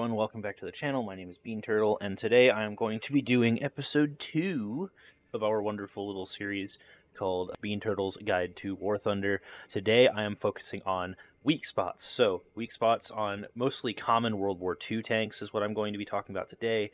everyone, welcome back to the channel. My name is BeanTurtle, and today I am going to be doing episode 2 of our wonderful little series called BeanTurtle's Guide to War Thunder. Today I am focusing on weak spots. So, weak spots on mostly common World War II tanks is what I'm going to be talking about today.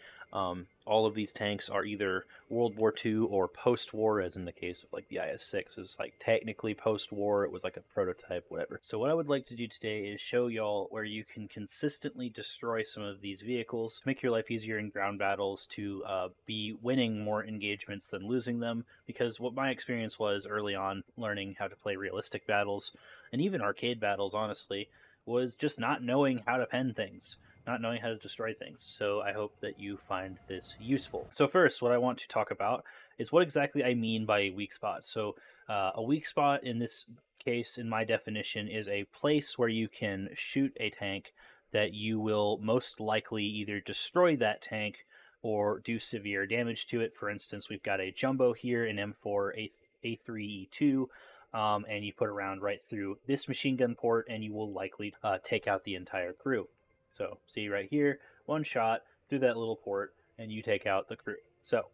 All of these tanks are either World War II or post-war, as in the case of like the IS-6 is like technically post-war. It was like a prototype, whatever. So what I would like to do today is show y'all where you can consistently destroy some of these vehicles, to make your life easier in ground battles, to be winning more engagements than losing them. Because what my experience was early on learning how to play realistic battles, and even arcade battles, honestly, was just not knowing how to pen things, not knowing how to destroy things. So I hope that you find this useful. So first, what I want to talk about is what exactly I mean by a weak spot. So a weak spot in this case, in my definition, is a place where you can shoot a tank that you will most likely either destroy that tank or do severe damage to it. For instance, we've got a jumbo here, an M4 A3E2, and you put a round right through this machine gun port, and you will likely take out the entire crew. So see right here, one shot through that little port, and you take out the crew. So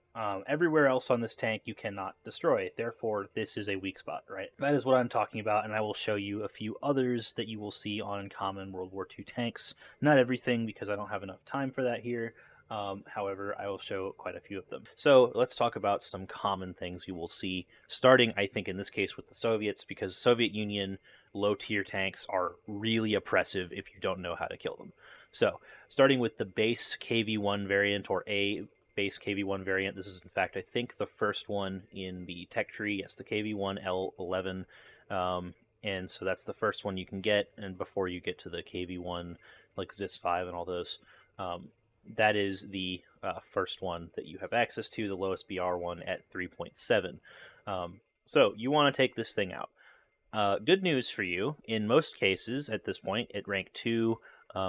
everywhere else on this tank you cannot destroy. Therefore, this is a weak spot, right? That is what I'm talking about, and I will show you a few others that you will see on common World War II tanks. Not everything, because I don't have enough time for that here. However, I will show quite a few of them. So let's talk about some common things you will see, starting, I think, in this case with the Soviets, because Soviet Union low-tier tanks are really oppressive if you don't know how to kill them. So, starting with the base KV-1 variant, or a base KV-1 variant, this is in fact, I think, the first one in the tech tree. Yes, the KV-1L11, and so that's the first one you can get, and before you get to the KV-1, like ZIS-5 and all those, that is the first one that you have access to, the lowest BR one at 3.7. So, you want to take this thing out. Good news for you, in most cases at this point, at rank 2,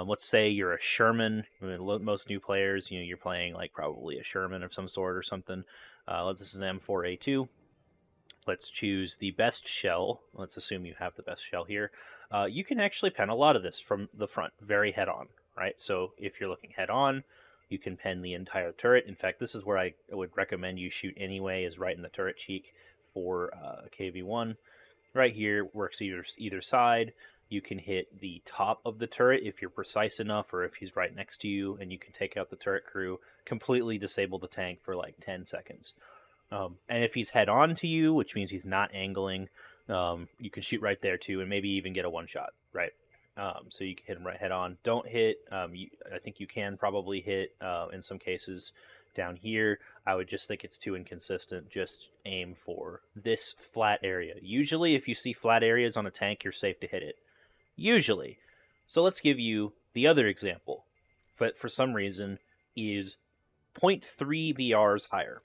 let's say you're a Sherman. Most new players, you're playing like probably a Sherman of some sort or something. This is an M4A2. Let's choose the best shell. Let's assume you have the best shell here. You can actually pen a lot of this from the front, very head-on, right? So if you're looking head-on, you can pen the entire turret. In fact, this is where I would recommend you shoot anyway, is right in the turret cheek for KV-1. Right here works either side. You can hit the top of the turret if you're precise enough, or if he's right next to you, and you can take out the turret crew, completely disable the tank for like 10 seconds. And if he's head on to you, which means he's not angling, you can shoot right there too, and maybe even get a one shot, right? So you can hit him right head on. Don't hit, I think you can probably hit, in some cases, down here. I would just think it's too inconsistent. Just aim for this flat area. Usually, if you see flat areas on a tank, you're safe to hit it. Usually. So let's give you the other example, but for some reason is 0.3 BRs higher,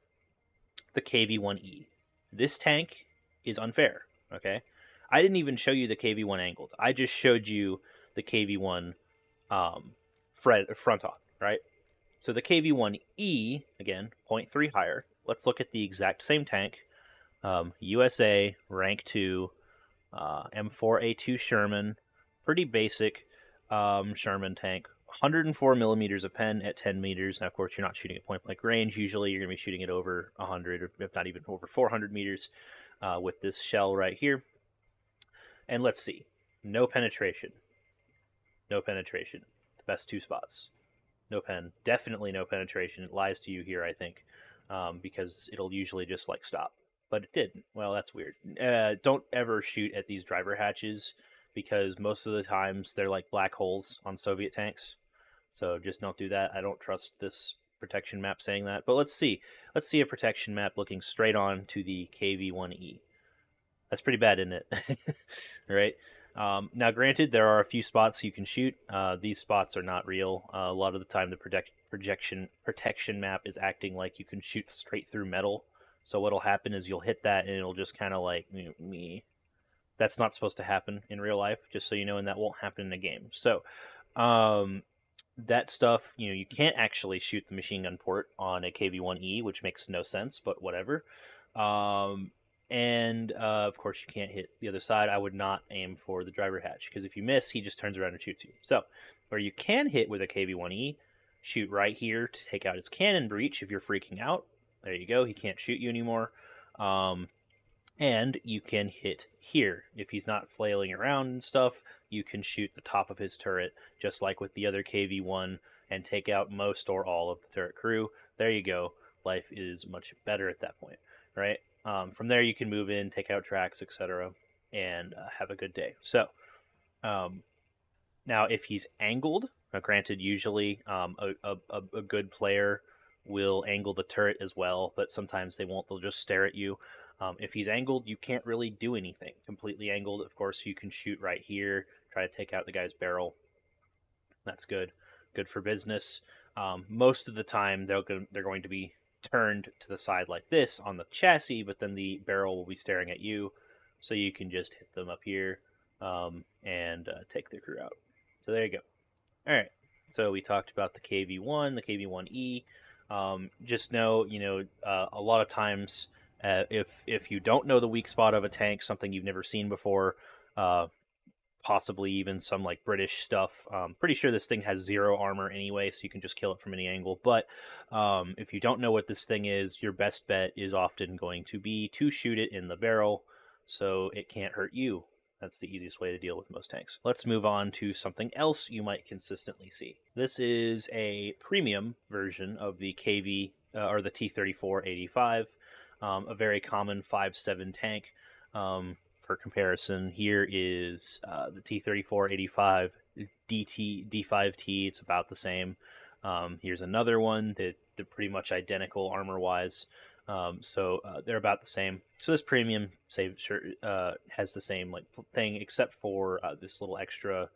the KV-1E. This tank is unfair, okay? I didn't even show you the KV-1 angled. I just showed you the KV-1 front on, right? So the KV-1E, again, 0.3 higher. Let's look at the exact same tank. USA, rank 2, M4A2 Sherman, pretty basic Sherman tank. 104 millimeters of pen at 10 meters. Now, of course, you're not shooting at point-blank range. Usually, you're going to be shooting it over 100, or if not even over 400 meters with this shell right here. And let's see. No penetration. No penetration. The best two spots. No pen. Definitely no penetration. It lies to you here, I think, because it'll usually just, like, stop. But it didn't. Well, that's weird. Don't ever shoot at these driver hatches, because most of the times they're like black holes on Soviet tanks. So just don't do that. I don't trust this protection map saying that. But let's see. Let's see a protection map looking straight on to the KV-1E. That's pretty bad, isn't it? Right? Now, granted, there are a few spots you can shoot. These spots are not real. A lot of the time, the protection map is acting like you can shoot straight through metal. So what'll happen is you'll hit that, and it'll just kind of like me. That's not supposed to happen in real life, just so you know, and that won't happen in a game. So, that stuff, you can't actually shoot the machine gun port on a KV-1E, which makes no sense, but whatever. And of course, you can't hit the other side. I would not aim for the driver hatch, because if you miss, he just turns around and shoots you. So Or you can hit with a KV-1E, shoot right here to take out his cannon breach if you're freaking out. There you go, he can't shoot you anymore. And you can hit here. If he's not flailing around and stuff, you can shoot the top of his turret, just like with the other KV-1, and take out most or all of the turret crew. There you go. Life is much better at that point, right? From there, you can move in, take out tracks, etc., and have a good day. So, now if he's angled, granted, usually a good player will angle the turret as well, but sometimes they won't. They'll just stare at you. If he's angled, you can't really do anything. Completely angled, of course, you can shoot right here, try to take out the guy's barrel. That's good. Good for business. Most of the time, they're going to be turned to the side like this on the chassis, but then the barrel will be staring at you, so you can just hit them up here and take their crew out. So there you go. All right. So we talked about the KV-1, the KV-1E. Just know, a lot of times, if you don't know the weak spot of a tank, something you've never seen before, possibly even some like British stuff. Pretty sure this thing has 0 armor anyway, so you can just kill it from any angle. But if you don't know what this thing is, your best bet is often going to be to shoot it in the barrel so it can't hurt you. That's the easiest way to deal with most tanks. Let's move on to something else you might consistently see. This is a premium version of the KV or the T-34-85, a very common 5.7 tank. For comparison, here is the T-34-85 D5T. It's about the same. Here's another one that they're pretty much identical armor-wise. So they're about the same. So this premium has the same like thing, except for this little extra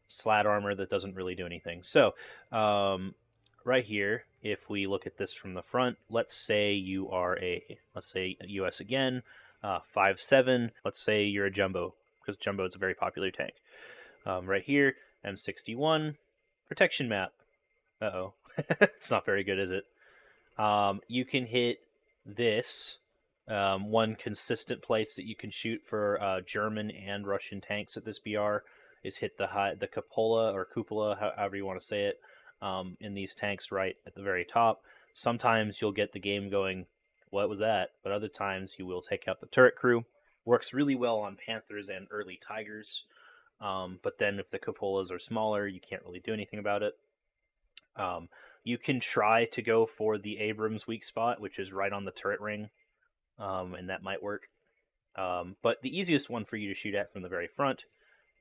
slat armor that doesn't really do anything. So right here, if we look at this from the front, let's say you are let's say US again, 5.7. Let's say you're a jumbo, because jumbo is a very popular tank. Right here, M61 protection map. Uh-oh. It's not very good, is it? You can hit this. One consistent place that you can shoot for German and Russian tanks at this BR is hit the cupola or cupola, however you want to say it, in these tanks right at the very top. Sometimes you'll get the game going, what was that? But other times you will take out the turret crew. Works really well on Panthers and early Tigers. But then if the cupolas are smaller, you can't really do anything about it. You can try to go for the Abrams weak spot, which is right on the turret ring, and that might work. But the easiest one for you to shoot at from the very front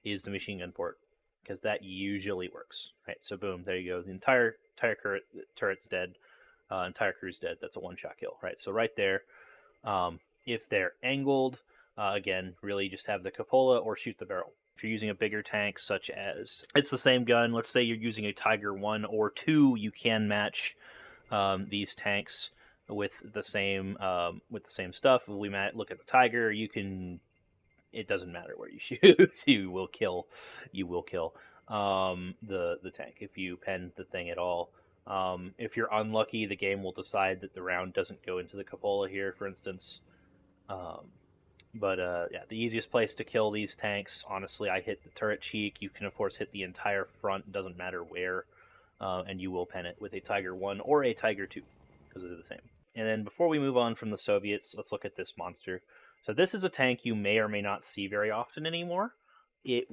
is the machine gun port, because that usually works. Right, so boom, there you go. The entire turret's dead, entire crew's dead. That's a one-shot kill. Right, so right there. If they're angled, again, really just have the cupola or shoot the barrel. If you're using a bigger tank, such as it's the same gun, let's say you're using a Tiger 1 or 2, you can match these tanks with the same stuff. We might look at the Tiger. You can. It doesn't matter where you shoot. You will kill the tank if you pen the thing at all. If you're unlucky, the game will decide that the round doesn't go into the cupola here, for instance. Yeah, the easiest place to kill these tanks, honestly, I hit the turret cheek. You can, of course, hit the entire front. It doesn't matter where, and you will pen it with a Tiger 1 or a Tiger 2, because they're the same. And then before we move on from the Soviets, let's look at this monster. So this is a tank you may or may not see very often anymore. It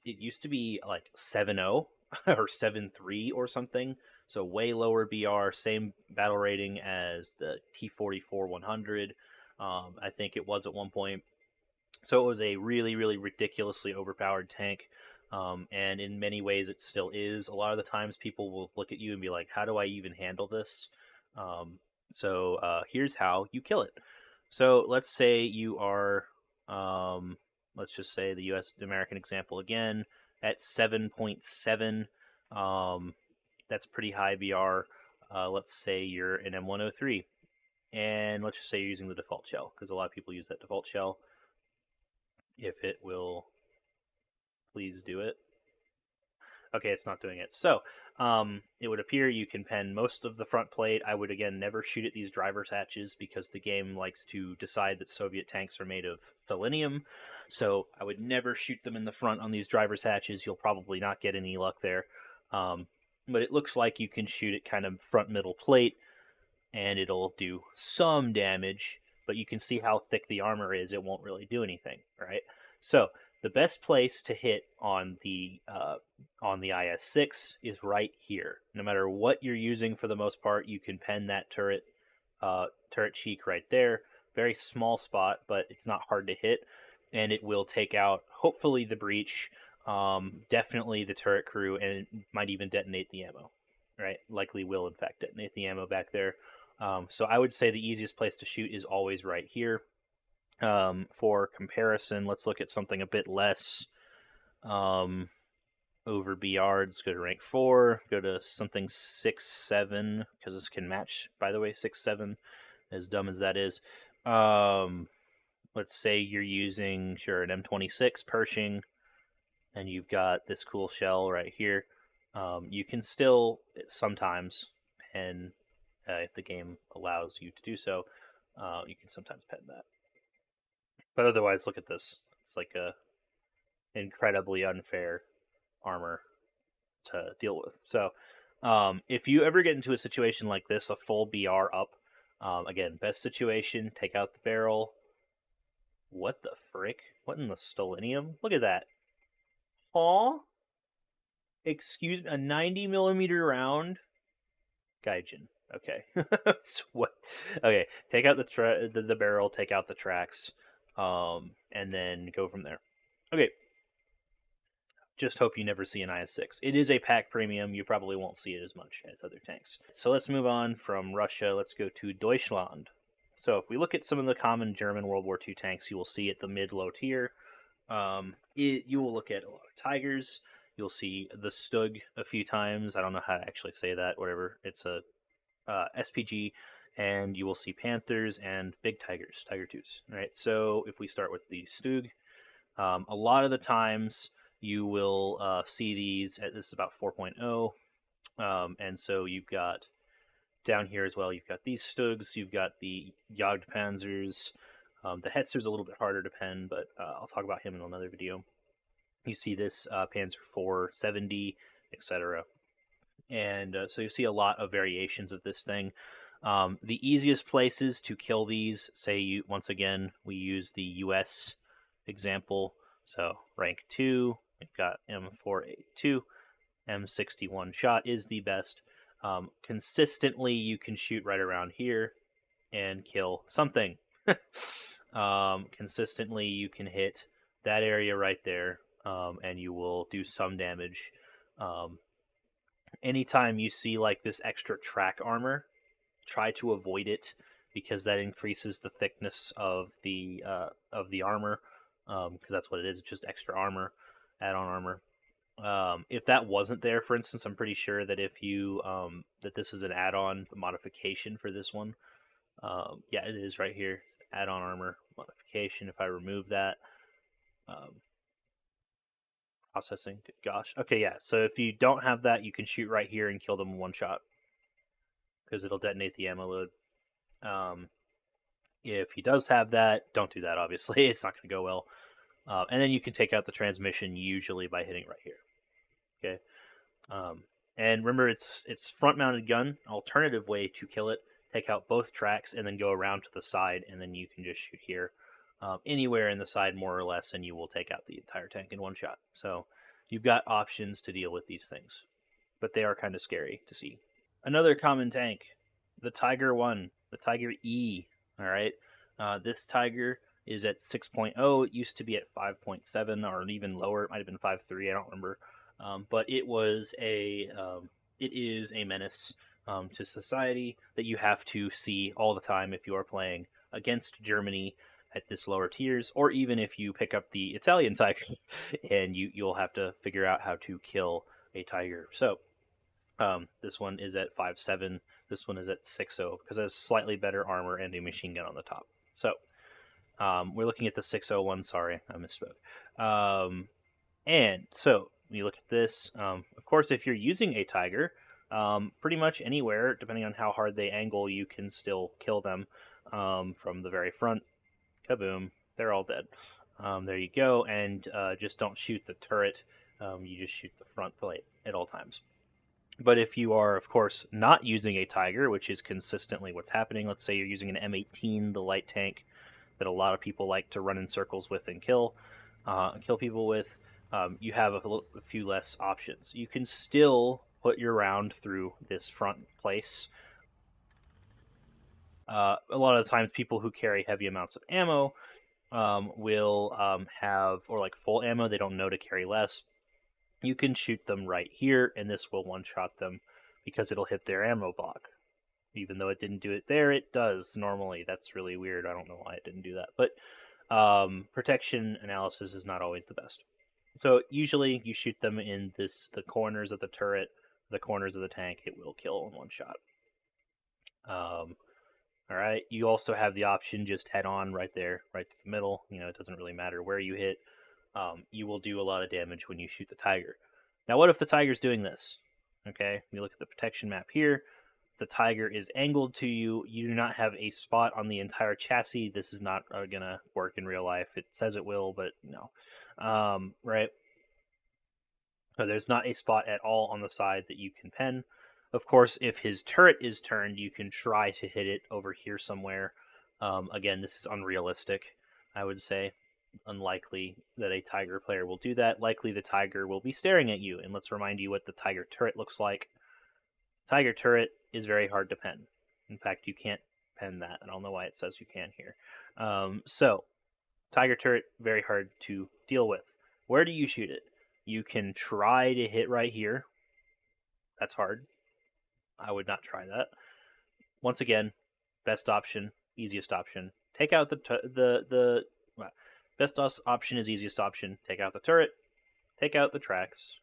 used to be like 7.0 or 7.3 or something, so way lower BR, same battle rating as the T-44-100. I think it was at one point. So it was a really, really ridiculously overpowered tank. And in many ways it still is. A lot of the times people will look at you and be like, how do I even handle this? Here's how you kill it. So let's say you are, let's just say the American example again, at 7.7. That's pretty high BR. Let's say you're an M103. And let's just say you're using the default shell, because a lot of people use that default shell. If it will please do it. Okay, it's not doing it. So, it would appear you can pen most of the front plate. I would, again, never shoot at these driver's hatches because the game likes to decide that Soviet tanks are made of selenium. So I would never shoot them in the front on these driver's hatches. You'll probably not get any luck there. But it looks like you can shoot it kind of front middle plate, and it'll do some damage, but you can see how thick the armor is. It won't really do anything, right? So the best place to hit on the IS-6 is right here. No matter what you're using, for the most part, you can pen that turret cheek right there. Very small spot, but it's not hard to hit, and it will take out hopefully the breach, definitely the turret crew, and it might even detonate the ammo. Right, likely will in fact detonate the ammo back there. So I would say the easiest place to shoot is always right here. For comparison, let's look at something a bit less over BR. Let's go to rank 4, go to something 6-7, because this can match, by the way, 6-7, as dumb as that is. Let's say you're using, sure, an M26 Pershing, and you've got this cool shell right here. You can still sometimes pen, if the game allows you to do so, you can sometimes pen that. But otherwise, look at this. It's like a incredibly unfair armor to deal with. So if you ever get into a situation like this, a full BR up, again, best situation, take out the barrel. What the frick? What in the Stalinium? Look at that. Aw? Excuse me, a 90mm round? Gaijin. Okay. What? Okay, take out the barrel, take out the tracks, and then go from there. Okay. Just hope you never see an IS-6. It is a pack premium. You probably won't see it as much as other tanks. So let's move on from Russia. Let's go to Deutschland. So if we look at some of the common German World War II tanks, you will see at the mid-low tier, you will look at a lot of Tigers. You'll see the Stug a few times. I don't know how to actually say that. Whatever. It's a SPG, and you will see Panthers and big Tigers, Tiger 2s. Right. So if we start with the Stug, a lot of the times you will see these. This is about 4.0, and so you've got down here as well. You've got these Stugs. You've got the Jagdpanzers. The Hetzer's a little bit harder to pen, but I'll talk about him in another video. You see this Panzer 470, etc. And so you see a lot of variations of this thing. The easiest places to kill these, say once again, we use the US example. So rank 2, we've got M4A2, M61 shot is the best. Consistently, you can shoot right around here and kill something. Consistently, you can hit that area right there, and you will do some damage. Anytime you see like this extra track armor, try to avoid it because that increases the thickness of the armor, because that's what it is. It's just extra armor, add-on armor. If that wasn't there, for instance, I'm pretty sure that if you that this is an add-on modification for this one. Yeah, it is right here. It's add-on armor modification. If I remove that, processing. Gosh. Okay, yeah. So if you don't have that, you can shoot right here and kill them in one shot because it'll detonate the ammo load. If he does have that, don't do that. Obviously, it's not going to go well. And then you can take out the transmission usually by hitting right here. Okay. And remember, it's front-mounted gun. Alternative way to kill it: take out both tracks and then go around to the side, and then you can just shoot here, anywhere in the side more or less, and you will take out the entire tank in one shot. So you've got options to deal with these things, but they are kind of scary to see. Another common tank, the Tiger 1, the Tiger E. All right, this Tiger is at 6.0. It used to be at 5.7 or even lower. It might have been 5.3. I don't remember. But it is a menace to society that you have to see all the time if you are playing against Germany at this lower tiers, or even if you pick up the Italian Tiger and you'll have to figure out how to kill a Tiger. So this one is at 5.7. This one is at 6.0 because it has slightly better armor and a machine gun on the top. So we're looking at the 6.01. Sorry, I misspoke. And so when you look at this, of course, if you're using a tiger, pretty much anywhere, depending on how hard they angle, you can still kill them from the very front. Kaboom, they're all dead. There you go, and just don't shoot the turret. You just shoot the front plate at all times. But if you are, of course, not using a tiger, which is consistently what's happening, let's say you're using an M18, the light tank that a lot of people like to run in circles with and kill people with, you have a few less options. You can still put your round through this front place. A lot of the times, people who carry heavy amounts of ammo will have, or like full ammo, they don't know to carry less. You can shoot them right here, and this will one-shot them because it'll hit their ammo block. Even though it didn't do it there, it does normally. That's really weird. I don't know why it didn't do that. But protection analysis is not always the best. So usually you shoot them in the corners of the turret, the corners of the tank. It will kill in one shot. All right. You also have the option just head on right there, right to the middle. It doesn't really matter where you hit. You will do a lot of damage when you shoot the tiger. Now, what if the tiger's doing this? Okay, we look at the protection map here. The tiger is angled to you. You do not have a spot on the entire chassis. This is not going to work in real life. It says it will, but no. Right? So there's not a spot at all on the side that you can pen. Of course, if his turret is turned, you can try to hit it over here somewhere. Again, this is unrealistic, I would say. Unlikely that a tiger player will do that. Likely the tiger will be staring at you. And let's remind you what the tiger turret looks like. Tiger turret is very hard to pen. In fact, you can't pen that. I don't know why it says you can here. So, tiger turret, very hard to deal with. Where do you shoot it? You can try to hit right here. That's hard. I would not try that. Once again, best option, easiest option. Take out the best option is easiest option. Take out the turret, take out the tracks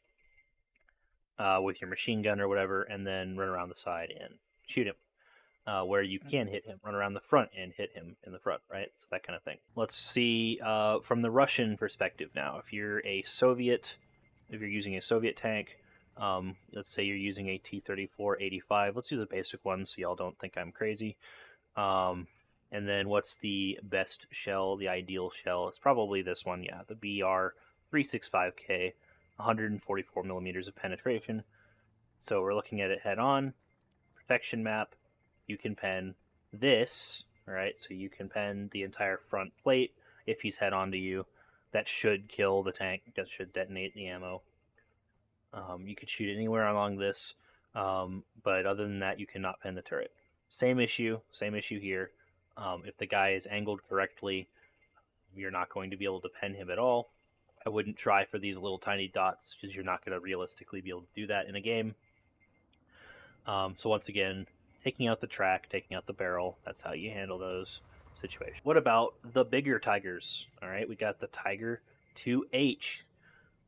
with your machine gun or whatever, and then run around the side and shoot him. Where you can hit him, run around the front and hit him in the front, right? So that kind of thing. Let's see from the Russian perspective now. If you're using a Soviet tank, let's say you're using a T-34-85. Let's do the basic one so y'all don't think I'm crazy. And then what's the best shell, the ideal shell? It's probably this one, yeah, the BR-365K, 144 millimeters of penetration. So we're looking at it head on, protection map. You can pen this, right? So you can pen the entire front plate if he's head on to you. That should kill the tank. That should detonate the ammo. You could shoot anywhere along this, but other than that, you cannot pen the turret. Same issue here. If the guy is angled correctly, you're not going to be able to pen him at all. I wouldn't try for these little tiny dots because you're not going to realistically be able to do that in a game. So once again, taking out the track, taking out the barrel, that's how you handle those situations. What about the bigger tigers? All right, we got the Tiger 2H.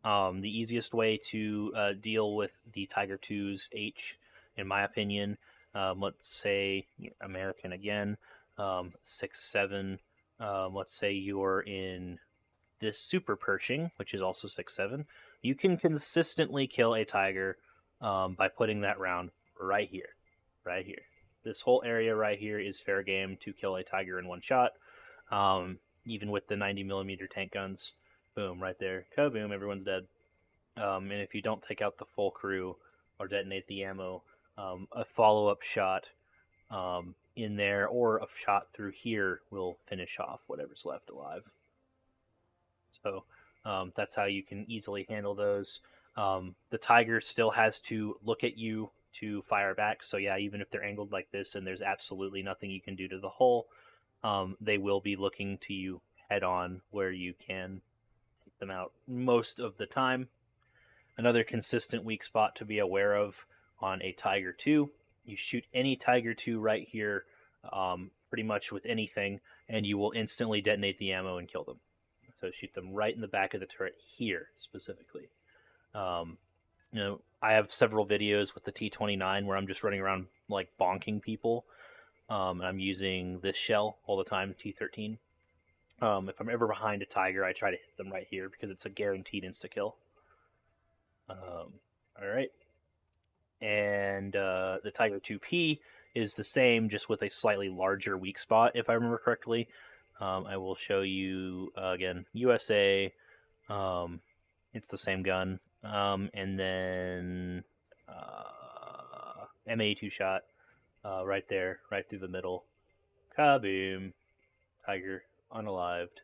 The easiest way to deal with the Tiger 2's H, in my opinion, let's say American again, 6'7". Let's say you're in this Super Pershing, which is also 6'7". You can consistently kill a tiger by putting that round right here. Right here. This whole area right here is fair game to kill a tiger in one shot. Even with the 90mm tank guns. Boom, right there. Kaboom, everyone's dead. And if you don't take out the full crew or detonate the ammo, a follow-up shot in there or a shot through here will finish off whatever's left alive. So that's how you can easily handle those. The tiger still has to look at you to fire back. So yeah, even if they're angled like this and there's absolutely nothing you can do to the hull, they will be looking to you head on where you can take them out most of the time. Another consistent weak spot to be aware of on a Tiger 2, you shoot any Tiger 2 right here, pretty much with anything, and you will instantly detonate the ammo and kill them. So shoot them right in the back of the turret here, specifically. I have several videos with the T-29 where I'm just running around like bonking people. I'm using this shell all the time, T-13. If I'm ever behind a tiger, I try to hit them right here because it's a guaranteed insta-kill. All right. And the Tiger 2P is the same, just with a slightly larger weak spot, if I remember correctly. I will show you again, USA. It's the same gun. And then M82 shot right there, right through the middle. Kaboom. Tiger, unalived.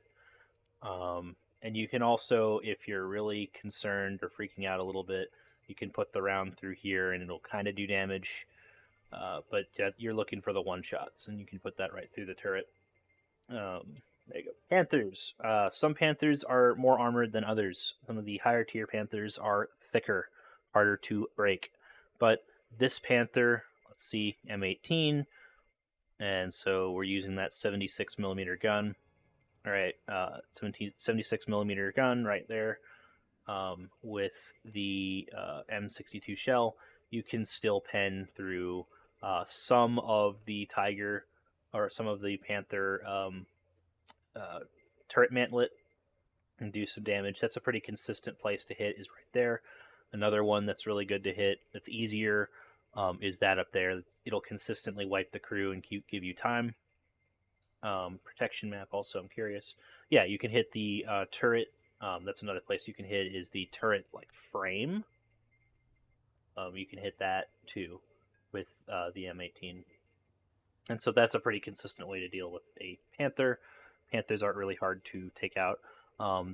And you can also, if you're really concerned or freaking out a little bit, you can put the round through here and it'll kind of do damage. But you're looking for the one shots, and you can put that right through the turret. There you go. Panthers. Some Panthers are more armored than others. Some of the higher tier Panthers are thicker, harder to break. But this Panther, let's see, M18, and so we're using that 76 millimeter gun. All right, 76 millimeter gun right there. With the M62 shell, you can still pen through some of the Tiger or some of the Panther turret mantlet and do some damage. That's a pretty consistent place to hit, is right there. Another one that's really good to hit, that's easier, is that up there. It'll consistently wipe the crew and give you time. Protection map also, I'm curious. Yeah, you can hit the turret. That's another place you can hit, is the turret like frame. You can hit that too with the M18. And so that's a pretty consistent way to deal with a Panther. Panthers aren't really hard to take out.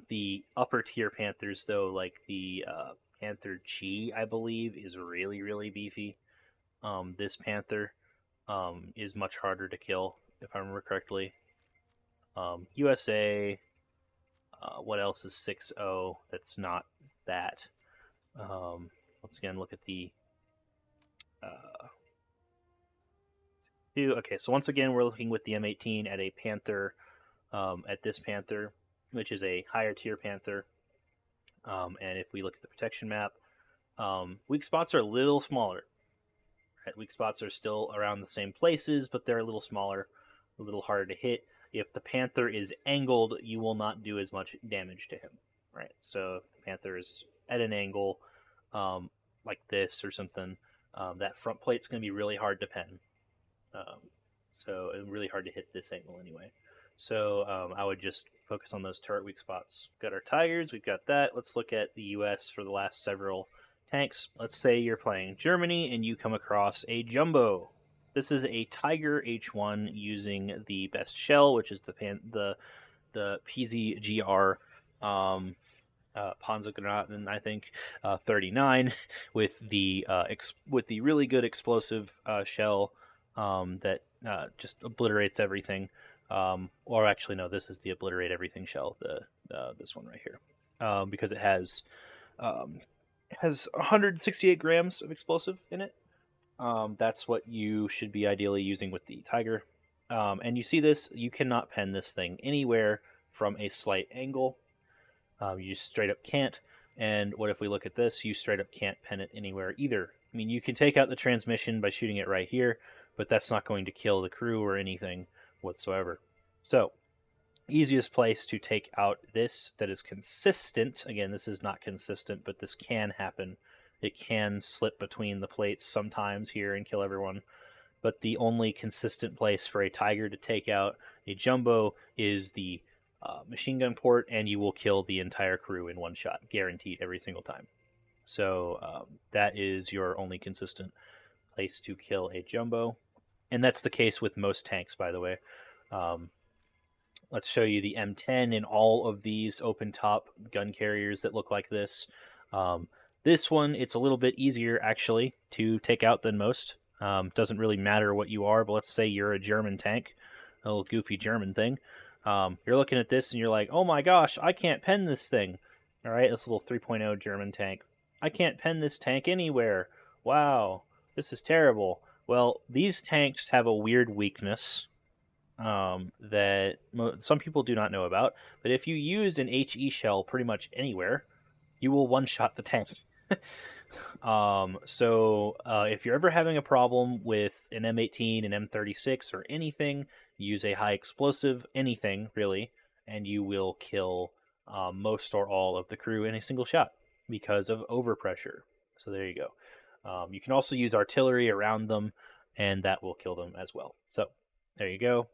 The upper tier Panthers, though, like the Panther G, I believe, is really, really beefy. This Panther is much harder to kill, if I remember correctly. USA, what else is 6.0 that's not that? Once again, look at the okay, so once again, we're looking with the M18 at a Panther, at this Panther, which is a higher tier Panther. And if we look at the protection map, weak spots are a little smaller. Right? Weak spots are still around the same places, but they're a little smaller, a little harder to hit. If the Panther is angled, you will not do as much damage to him. Right? So if the Panther is at an angle, like this or something, that front plate's going to be really hard to pen. So it's really hard to hit this angle anyway. So I would just focus on those turret weak spots. Got our Tigers, we've got that. Let's look at the US for the last several tanks. Let's say you're playing Germany and you come across a Jumbo. This is a Tiger H1 using the best shell, which is the PZGR Panzergranaten, I think, 39, with the really good explosive shell that just obliterates everything. Or actually, no, this is the obliterate everything shell. This one right here, because it has 168 grams of explosive in it. That's what you should be ideally using with the Tiger. And you see this, you cannot pen this thing anywhere from a slight angle. You just straight up can't. And what if we look at this? You straight up can't pen it anywhere either. I mean, you can take out the transmission by shooting it right here, but that's not going to kill the crew or anything whatsoever. So, easiest place to take out this that is consistent, again, this is not consistent, but this can happen. It can slip between the plates sometimes here and kill everyone. But the only consistent place for a Tiger to take out a Jumbo is the machine gun port, and you will kill the entire crew in one shot, guaranteed every single time. So that is your only consistent place to kill a Jumbo. And that's the case with most tanks, by the way. Let's show you the M10 in all of these open top gun carriers that look like this. This one, it's a little bit easier, actually, to take out than most. Doesn't really matter what you are, but let's say you're a German tank, a little goofy German thing. You're looking at this and you're like, oh my gosh, I can't pen this thing. All right, this little 3.0 German tank. I can't pen this tank anywhere. Wow, this is terrible. Well, these tanks have a weird weakness that some people do not know about. But if you use an HE shell pretty much anywhere, you will one-shot the tank. So if you're ever having a problem with an M18, an M36, or anything, use a high explosive, anything really, and you will kill most or all of the crew in a single shot. because of overpressure. So there you go. You can also use artillery around them, and that will kill them as well. So there you go.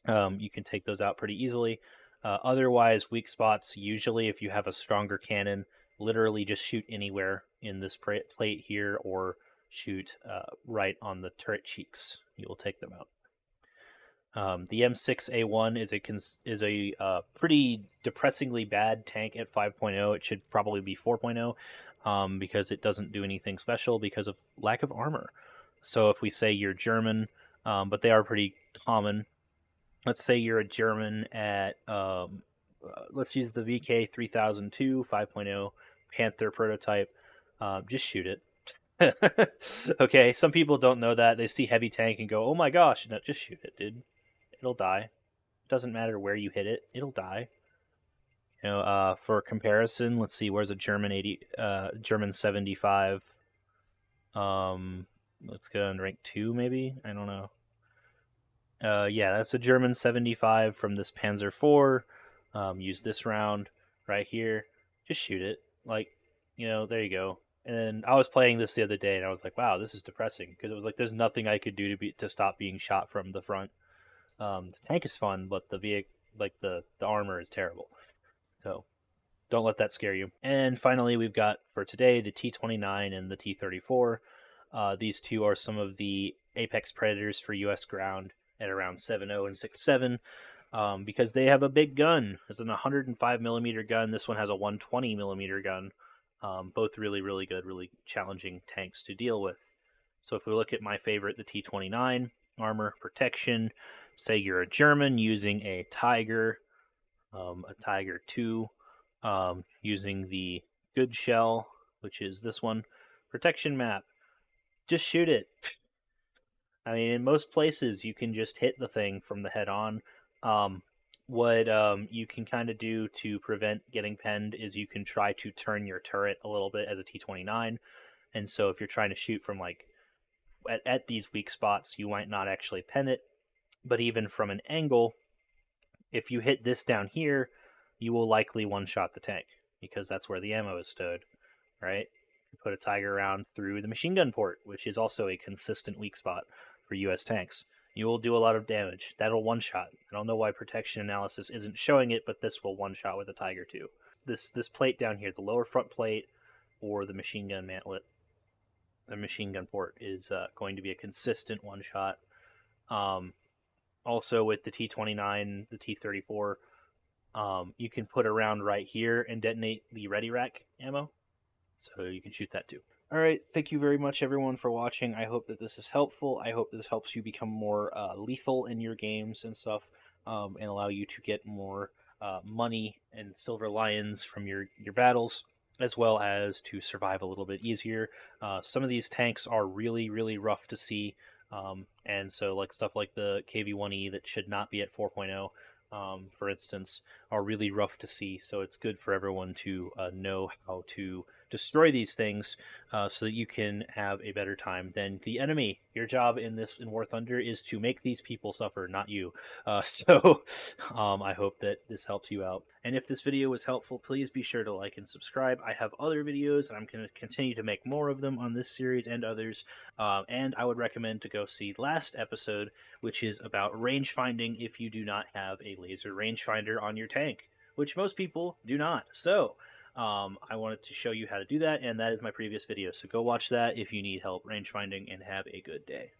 You can take those out pretty easily. Otherwise, weak spots, usually if you have a stronger cannon, literally just shoot anywhere in this plate here, or shoot right on the turret cheeks. You will take them out. The M6A1 is a pretty depressingly bad tank at 5.0. It should probably be 4.0 because it doesn't do anything special because of lack of armor. So if we say you're German, but they are pretty common. Let's say you're a German at let's use the VK 3002 5.0 Panther prototype. Just shoot it. Okay, some people don't know that. They see heavy tank and go, "Oh my gosh!" No, just shoot it, dude. It'll die. It doesn't matter where you hit it; it'll die. For comparison, let's see. Where's a German German 75? Let's go in rank 2, maybe. I don't know. Yeah, that's a German 75 from this Panzer IV. Use this round right here. Just shoot it. There you go. And I was playing this the other day, and I was like, "Wow, this is depressing," because it was like there's nothing I could do to stop being shot from the front. The tank is fun, but the armor is terrible. So don't let that scare you. And finally, we've got for today the T-29 and the T-34. These two are some of the apex predators for U.S. ground at around 7.0 and 6.7 because they have a big gun. It's an 105 millimeter gun. This one has a 120 millimeter gun. Both really, really good, really challenging tanks to deal with. So if we look at my favorite, the T-29, armor, protection, say you're a German using a Tiger 2, using the good shell, which is this one, protection map. Just shoot it. I mean, in most places, you can just hit the thing from the head on. What you can kind of do to prevent getting penned is you can try to turn your turret a little bit as a T-29. And so if you're trying to shoot from at these weak spots, you might not actually pen it. But even from an angle, if you hit this down here, you will likely one-shot the tank because that's where the ammo is stood, right? You put a Tiger round through the machine gun port, which is also a consistent weak spot for U.S. tanks. You will do a lot of damage. That'll one-shot. I don't know why protection analysis isn't showing it, but this will one-shot with a Tiger 2. This plate down here, the lower front plate or the machine gun mantlet, the machine gun port is going to be a consistent one-shot. Also with the T-29, the T-34, you can put a round right here and detonate the ready rack ammo. So you can shoot that too. All right, thank you very much, everyone, for watching. I hope that this is helpful. I hope this helps you become more lethal in your games and stuff, and allow you to get more money and silver lions from your battles, as well as to survive a little bit easier. Some of these tanks are really, really rough to see, and so stuff like the KV-1E that should not be at 4.0, for instance, are really rough to see. So it's good for everyone to know how to destroy these things so that you can have a better time than the enemy. Your job in War Thunder is to make these people suffer, not you. I hope that this helps you out. And if this video was helpful, please be sure to like and subscribe. I have other videos, and I'm going to continue to make more of them on this series and others. And I would recommend to go see last episode, which is about range finding if you do not have a laser rangefinder on your tank, which most people do not. So I wanted to show you how to do that, and that is my previous video. So go watch that if you need help range finding, and have a good day.